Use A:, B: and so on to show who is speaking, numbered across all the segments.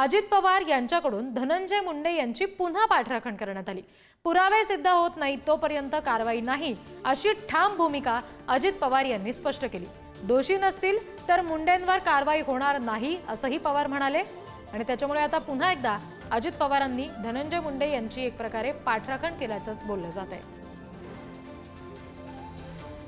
A: अजित पवार यांच्याकडून धनंजय मुंडे यांची पुन्हा पाठराखण करण्यात आली। पुरावे सिद्ध होत नाहीत तोपर्यंत कारवाई नाही अशी ठाम भूमिका अजित पवार यांनी स्पष्ट केली। दोषी नसतील तर मुंडेंवर कारवाई होणार नाही असंही पवार म्हणाले आणि त्याच्यामुळे आता पुन्हा एकदा अजित पवारांनी धनंजय मुंडे यांची एक प्रकारे पाठराखण केल्याचंच बोललं जात आहे।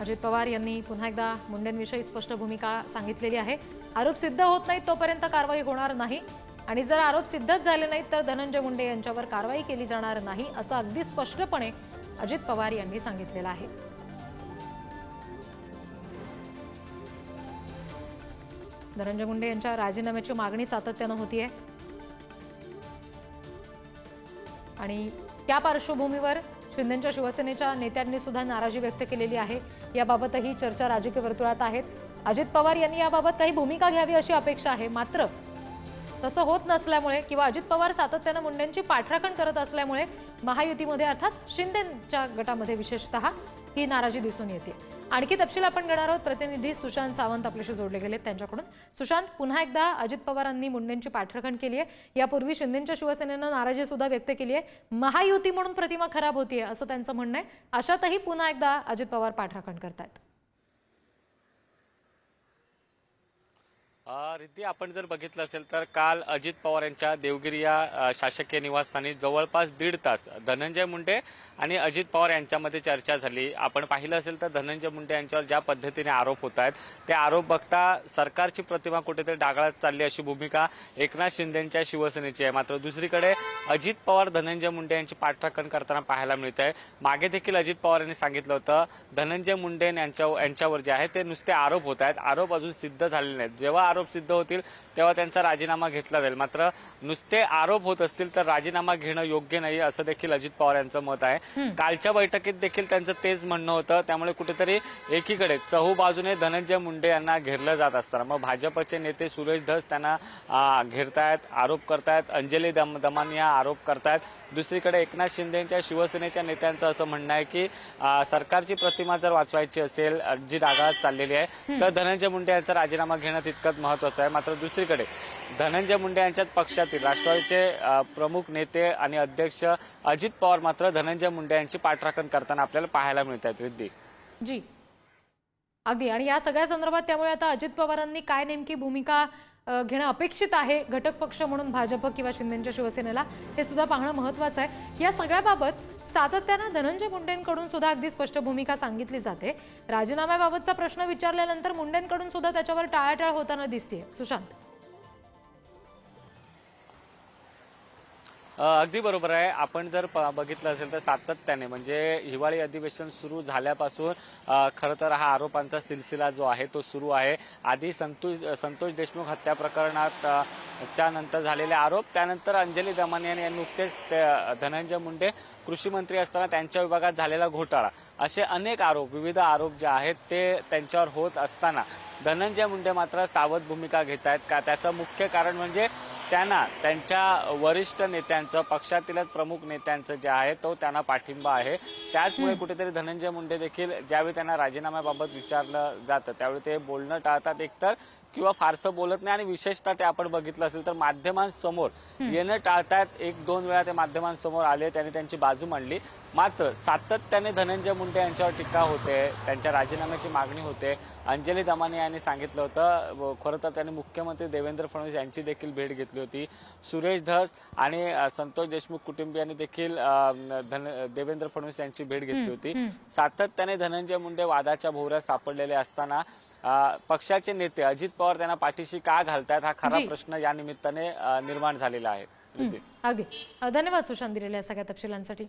A: अजित पवार यांनी पुन्हा एकदा मुंडेंविषयी स्पष्ट भूमिका सांगितलेली आहे। आरोप सिद्ध होत नाहीत तोपर्यंत कारवाई होणार नाही आणि जर आरोप सिद्धच झाले नाहीत तर धनंजय मुंडे यांच्यावर कारवाई केली जाणार नाही असं अगदी स्पष्टपणे अजित पवार यांनी सांगितलेलं आहे। धनंजय मुंडे यांच्या राजीनाम्याची मागणी सातत्याने होतीये आणि त्या पार्श्वभूमीवर शिंदेच्या शिवसेनेच्या नेत्यांनी सुद्धा नाराजी व्यक्त केलेली आहे। याबाबतही चर्चा राजकीय वर्तुळात आहेत। अजित पवार यांनी याबाबत काही भूमिका घ्यावी अशी अपेक्षा आहे, मात्र तसं होत नसल्यामुळे किंवा अजित पवार सातत्याने मुंडेंची पाठराखण करत असल्यामुळे महायुतीमध्ये अर्थात शिंदेच्या गटामध्ये विशेषतः ही नाराजी दिसून येते। आणखी तपशील आपण घेणार आहोत। प्रतिनिधी सुशांत सावंत आपल्याशी जोडले गेलेत त्यांच्याकडून। सुशांत, पुन्हा एकदा अजित पवारांनी मुंडेंची पाठराखण केली आहे। यापूर्वी शिंदेच्या शिवसेनेनं नाराजी सुद्धा व्यक्त केली आहे। महायुती म्हणून प्रतिमा खराब होतीये असं त्यांचं म्हणणं आहे। अशातही पुन्हा एकदा अजित पवार पाठराखण करतात।
B: रिद्धी, आपण जर बघितलं असेल तर काल अजित पवार यांच्या देवगिरी या शासकीय निवासस्थानी जवळपास 1.5 तास धनंजय मुंडे आणि अजित पवार यांच्यामध्ये चर्चा झाली। आपण पाहिलं असेल तर धनंजय मुंडे यांच्यावर ज्या पद्धतीने आरोप होत आहेत ते आरोप बघता सरकारची प्रतिमा कुठेतरी डागाळत चालली अशी भूमिका एकनाथ शिंदेच्या शिवसेनेची आहे। मात्र दुसरीकडे अजित पवार धनंजय मुंडे यांची पाठराखण करताना पाहायला मिळत आहे। मागे देखील अजित पवार यांनी सांगितलं होतं धनंजय मुंडे यांच्यावर जे आहे ते नुसते आरोप होत आहेत, आरोप अजून सिद्ध झालेले नाहीत। जेव्हा आरोप सिद्ध होतील तेव्हा त्यांचा राजीनामा घेतला जाईल, मात्र नुसते आरोप होत असतील तर राजीनामा घेणं योग्य नाही असं देखील अजित पवार यांचं मत आहे। कालच्या बैठकीत देखील त्यांचं तेच म्हणणं होतं। त्यामुळे कुठेतरी एकीकडे चहूबाजूने धनंजय मुंडे यांना घेरलं जात असताना मग भाजपचे नेते सुरेश धस त्यांना घेरतायत, आरोप करतायत, अंजली दमानिया आरोप करतायत। दुसरीकडे एकनाथ शिंदेच्या शिवसेनेच्या नेत्यांचं असं म्हणणं आहे की सरकारची प्रतिमा जर वाचवायची असेल जी डागाळत चाललेली आहे तर धनंजय मुंडे यांचा राजीनामा घेणं तितकंच महत्त्वाचं आहे। मात्र दुसरीकडे धनंजय मुंडे यांच्यात पक्षातील राष्ट्रवादीचे प्रमुख नेते आणि अध्यक्ष अजित पवार मात्र धनंजय मुंडे यांची पाठराखण करताना आपल्याला पाहायला मिळत आहेत। रिद्धी
A: जी अगदी, आणि या सगळ्या संदर्भात त्यामुळे आता अजित पवारांनी काय नेमकी भूमिका घेणं अपेक्षित आहे घटक पक्ष म्हणून भाजप किंवा शिंदेच्या शिवसेनेला हे सुद्धा पाहणं महत्त्वाचं आहे। या सगळ्याबाबत सातत्यानं धनंजय मुंडेंकडून सुद्धा अगदी स्पष्ट भूमिका सांगितली जाते। राजीनाम्याबाबतचा प्रश्न विचारल्यानंतर मुंडेंकडून सुद्धा त्याच्यावर टाळाटाळ होताना दिसते। सुशांत,
B: अगदी बरोबर आहे। आपण जर बघितलं असेल तर सातत्याने म्हणजे हिवाळी अधिवेशन सुरू झाल्यापासून खरं तर हा आरोपांचा सिलसिला जो आहे तो सुरू आहे। आधी संतोष देशमुख हत्या प्रकरणात च्या नंतर झालेले आरोप, त्यानंतर अंजली दमानिया यांनी नुकतेच धनंजय मुंडे कृषी मंत्री असताना त्यांच्या विभागात झालेला घोटाळा, असे अनेक आरोप, विविध आरोप जे आहेत ते त्यांच्यावर होत असताना धनंजय मुंडे मात्र सावध भूमिका घेत आहेत। का त्याचं मुख्य कारण म्हणजे त्यांना त्यांच्या वरिष्ठ नेत्यांचं, पक्षातीलच प्रमुख नेत्यांचं जे आहे तो त्यांना पाठिंबा आहे। त्याचमुळे कुठेतरी धनंजय मुंडे देखील ज्यावेळी त्यांना राजीनाम्याबाबत विचारलं जातं त्यावेळी ते बोलणं टाळतात एकतर किंवा फारसं बोलत नाही आणि विशेषतः ते आपण बघितलं असेल तर माध्यमांसमोर येणं टाळतात। 1-2 वेळा ते माध्यमांसमोर आले, त्यांनी त्यांची बाजू मांडली, मात्र सातत्याने धनंजय मुंडे यांच्यावर टीका होते, त्यांच्या राजीनाम्याची मागणी होते। अंजली दमानिया यांनी सांगितलं होतं, खरं तर त्यांनी मुख्यमंत्री देवेंद्र फडणवीस यांची देखील भेट घेतली होती। सुरेश धस आणि संतोष देशमुख कुटुंबियांनी देखील देवेंद्र फडणवीस यांची भेट घेतली होती। सातत्याने धनंजय मुंडे वादाच्या भोवऱ्यात सापडलेले असताना पक्षाचे नेते अजित पवार त्यांना पाठीशी का घालतात हा खरा प्रश्न या निमित्ताने निर्माण झालेला आहे।
A: अगदी धन्यवाद सुशांत दिलेल्या सगळ्या तपशिलांसाठी।